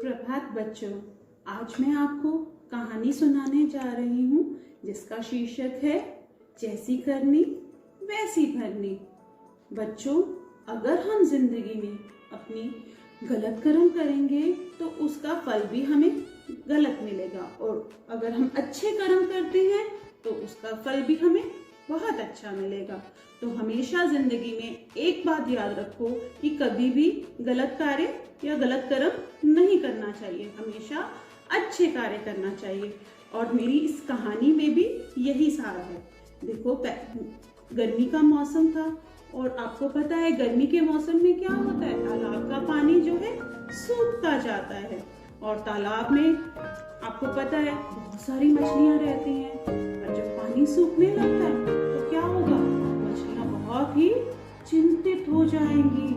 सुप्रभात बच्चों। आज मैं आपको कहानी सुनाने जा रही हूँ जिसका शीर्षक है जैसी करनी वैसी भरनी। बच्चों, अगर हम जिंदगी में अपनी गलत कर्म करेंगे तो उसका फल भी हमें गलत मिलेगा, और अगर हम अच्छे कर्म करते हैं तो उसका फल भी हमें बहुत अच्छा मिलेगा। तो हमेशा जिंदगी में एक बात याद रखो कि कभी भी गलत कार्य या गलत कर्म नहीं करना चाहिए, हमेशा अच्छे कार्य करना चाहिए। और मेरी इस कहानी में भी यही सारा है। देखो, गर्मी का मौसम था और आपको पता है गर्मी के मौसम में क्या होता है, तालाब का पानी जो है सूखता जाता है, और तालाब में आपको पता है बहुत सारी मछलियां रहती हैं। और जब पानी सूखने लगता है तो क्या होगा, मछलियां बहुत ही चिंतित हो जाएंगी।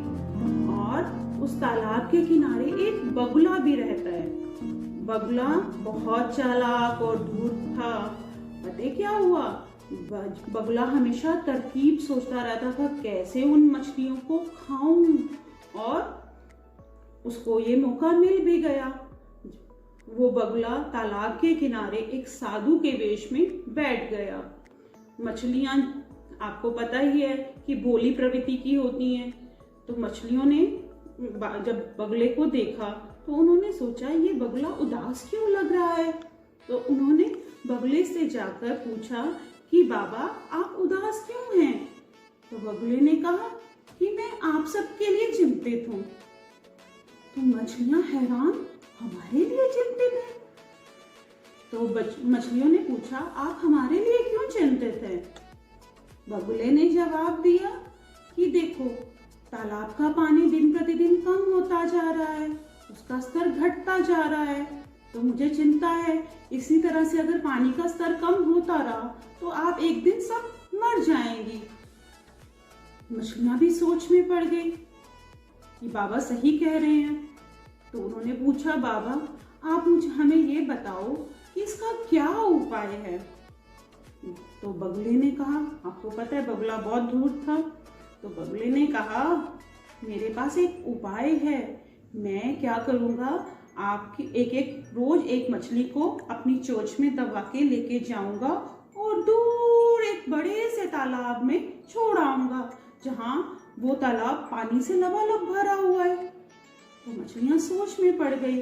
और उस तालाब के किनारे एक बगुला भी रहता है। बगुला बहुत चालाक और धूर्त था। पता है क्या हुआ, बगुला हमेशा तरकीब सोचता रहता था कैसे उन मछलियों को खाऊं, और उसको ये मौका मिल भी गया। वो बगुला तालाब के किनारे एक साधु के वेश में बैठ गया। मछलियां आपको पता ही है कि भोली प्रवृत्ति की होती हैं, तो मछलियों ने जब बगुले को देखा तो उन्होंने सोचा ये बगुला उदास क्यों लग रहा है। तो उन्होंने बगुले से जाकर पूछा कि बाबा आप उदास क्यों हैं। तो बगुले ने कहा कि मैं आप सबके लिए चिंतित हूँ। तो मछलियां हैरान, हमारे लिए चिंतित है। तो मछलियों ने पूछा आप हमारे लिए क्यों चिंतित हैं। बगुले ने जवाब दिया कि देखो, तालाब का पानी दिन प्रतिदिन कम होता जा रहा है, उसका स्तर घटता जा रहा है, तो मुझे चिंता है इसी तरह से अगर पानी का स्तर कम होता रहा तो आप एक दिन सब मर जाएंगी। मछलियां भी सोच में पड़ गई कि बाबा सही कह रहे हैं। तो उन्होंने पूछा बाबा आप मुझे हमें ये बताओ कि इसका क्या उपाय है। तो बगुले ने कहा, आपको पता है बगुला बहुत धूर्त था, तो बगुले ने कहा मेरे पास एक उपाय है। मैं क्या करूंगा, आपकी रोज एक मछली को अपनी चोंच में दबा के लेके जाऊंगा और दूर एक बड़े से तालाब में छोड़ आऊंगा जहां वो तालाब पानी से लबालब भरा हुआ है। तो मछलियां सोच में पड़ गई,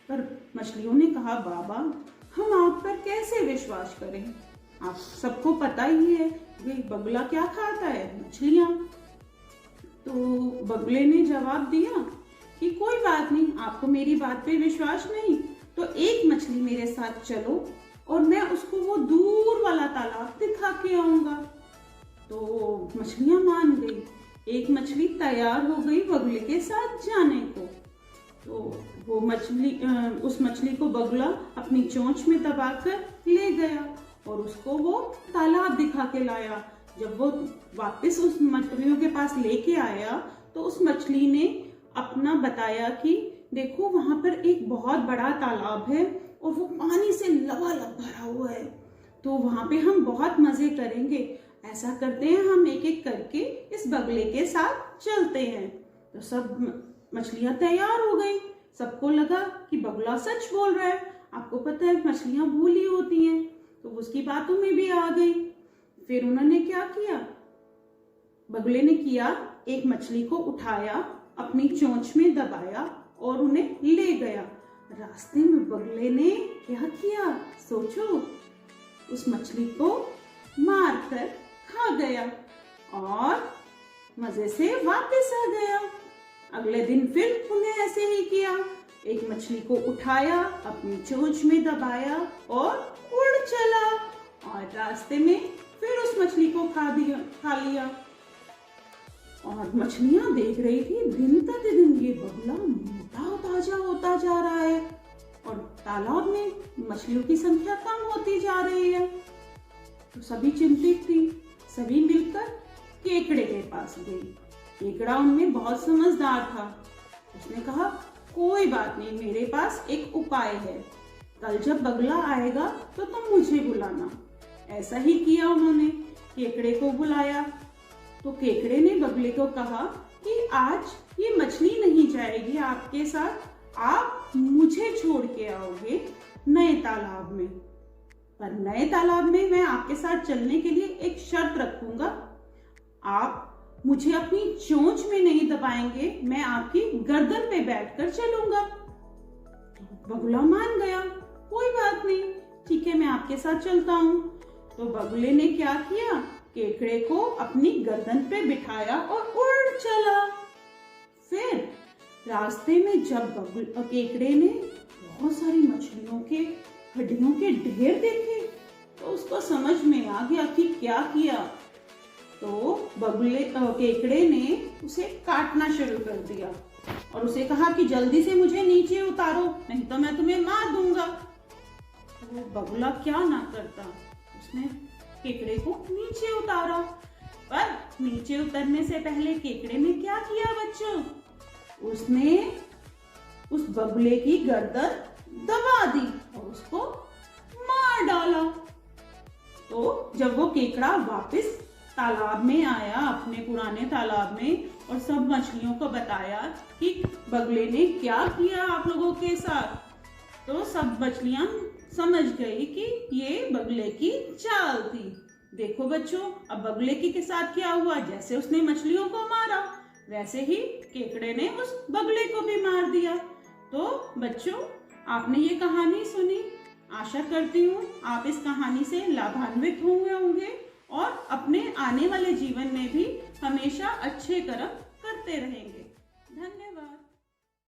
पर मछलियों ने कहा बाबा हम आप पर कैसे विश्वास करें, आप सबको पता ही है ये बगुला क्या खाता है, मछलियां। तो बगुले ने जवाब दिया कि कोई बात नहीं, आपको मेरी बात पे विश्वास नहीं तो एक मछली मेरे साथ चलो और मैं उसको वो दूर वाला तालाब दिखा के आऊंगा। तो मछलियां मान गई, एक मछली तैयार हो गई बगुले के साथ जाने को। तो वो उस मछली को बगुला अपनी चोंच में दबाकर ले गया और उसको वो तालाब दिखा के लाया। जब वो वापस उस मछलियों के पास लेके आया तो उस मछली ने अपना बताया कि देखो वहां पर एक बहुत बड़ा तालाब है और वो पानी से लबालब भरा हुआ है, तो वहां पे हम बहुत मजे करेंगे। ऐसा करते हैं, हम एक एक करके इस बगुले के साथ चलते हैं। तो सब मछलियां तैयार हो गई, सबको लगा कि बगुला सच बोल रहा है। आपको पता है मछलियां भोली होती हैं, तो उसकी बातों में भी आ गई। फिर उन्होंने क्या किया, बगुले ने किया, एक मछली को उठाया, अपनी चोंच में दबाया और उन्हें ले गया। रास्ते में बगुले ने क्या किया सोचो, उस मछली को मार कर खा गया और मजे से वापस आ गया। अगले दिन फिर उन्हें ऐसे ही किया, एक मछली को उठाया, अपनी चोंच में दबाया और उड़ चला, और रास्ते में फिर उस मछली को खा लिया। और मछलियां देख रही थी दिन प्रतिदिन ये बगुला मोटा ताजा होता जा रहा है और तालाब में मछलियों की संख्या कम होती जा रही है। तो सभी चिंतित थी, सभी मिलकर केकड़े के पास गई। केकड़ा उनमें बहुत समझदार था, उसने कहा कोई बात नहीं, मेरे पास एक उपाय है, कल जब बगुला आएगा तो तुम मुझे बुलाना। ऐसा ही किया उन्होंने, केकड़े को बुलाया। तो केकड़े ने बगुले को कहा कि आज ये मछली नहीं जाएगी आपके साथ, आप आप मुझे छोड़ के आओगे नए तालाब में, पर नए तालाब में मैं आपके साथ चलने के लिए एक शर्त रखूंगा। आप मुझे अपनी चोंच में नहीं दबाएंगे, मैं आपकी गर्दन पे बैठकर चलूंगा। बगुला मान गया, कोई बात नहीं, ठीक है, मैं आपके साथ चलता हूँ। तो बगुले ने क्या किया, केकड़े को अपनी गर्दन पे बिठाया और उड़ चला। फिर रास्ते में जब केकड़े ने बहुत सारी मछलियों के हड्डियों के ढेर देखे तो उसको समझ में आ गया कि क्या किया। तो केकड़े ने उसे काटना शुरू कर दिया और उसे कहा कि जल्दी से मुझे नीचे उतारो, नहीं तो मैं तुम्हें मार दूंगा। तो वो बगुला क्या ना करता, उसने केकड़े को नीचे उतारा। पर नीचे उतरने से पहले केकड़े ने क्या किया बच्चों, उसने उस बगुले की गर्दन दबा दी और उसको मार डाला। तो जब वो केकड़ा वापस तालाब में आया, अपने पुराने तालाब में, और सब मछलियों को बताया कि बगुले ने क्या किया आप लोगों के साथ, तो सब मछलियां समझ गई कि ये बगुले की चाल थी। देखो बच्चों, अब बगुले के साथ क्या हुआ, जैसे उसने मछलियों को मारा वैसे ही केकड़े ने उस बगुले को भी मार दिया। तो बच्चों, आपने ये कहानी सुनी, आशा करती हूँ आप इस कहानी से लाभान्वित हुए होंगे और अपने आने वाले जीवन में भी हमेशा अच्छे कर्म करते रहेंगे।